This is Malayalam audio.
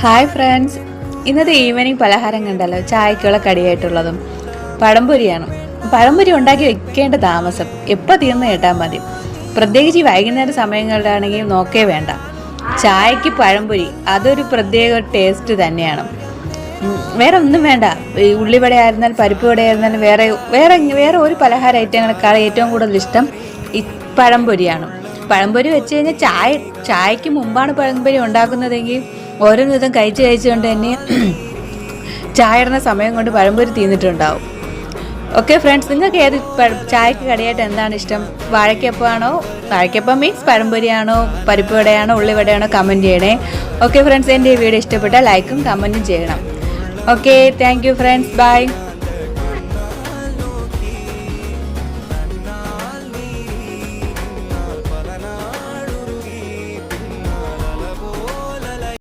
ഹായ് ഫ്രണ്ട്സ്, ഇന്നത്തെ ഈവനിങ് പലഹാരം കണ്ടല്ലോ. ചായക്കുള്ള കടിയായിട്ടുള്ളതും പഴംപൊരിയാണ്. പഴംപൊരി ഉണ്ടാക്കി വെക്കേണ്ട താമസം എപ്പോൾ തീർന്ന് കേട്ടാൽ മതി. പ്രത്യേകിച്ച് ഈ വൈകുന്നേര സമയങ്ങളിലാണെങ്കിൽ നോക്കേ വേണ്ട. ചായക്ക് പഴംപൊരി അതൊരു പ്രത്യേക ടേസ്റ്റ് തന്നെയാണ്. വേറെ ഒന്നും വേണ്ട. ഈ ഉള്ളിവട ആയിരുന്നാലും പരിപ്പ് വട ആയിരുന്നാലും വേറെ വേറെ വേറെ ഒരു പലഹാര ഐറ്റങ്ങളെക്കാൾ ഏറ്റവും കൂടുതൽ ഇഷ്ടം ഈ പഴംപൊരിയാണ്. പഴംപൊരി വെച്ച് കഴിഞ്ഞാൽ ചായക്ക് മുമ്പാണ് പഴംപൊരി ഉണ്ടാക്കുന്നതെങ്കിൽ ഓരോ വിധം കഴിച്ചുകൊണ്ട് തന്നെ ചായ ഇടുന്ന സമയം കൊണ്ട് പഴംപൊരി തീർന്നിട്ടുണ്ടാവും. ഓക്കെ ഫ്രണ്ട്സ്, നിങ്ങൾക്ക് ഏത് ചായക്ക് കടിയായിട്ട് എന്താണ് ഇഷ്ടം? വാഴയ്ക്കപ്പം മീൻസ് പഴംപൊരിയാണോ, പരിപ്പ് വടയാണോ, ഉള്ളിവടയാണോ? കമൻറ്റ് ചെയ്യണേ. ഓക്കെ ഫ്രണ്ട്സ്, എൻ്റെ ഈ വീഡിയോ ഇഷ്ടപ്പെട്ടാൽ ലൈക്കും കമൻറ്റും ചെയ്യണം. Okay, thank you friends, by.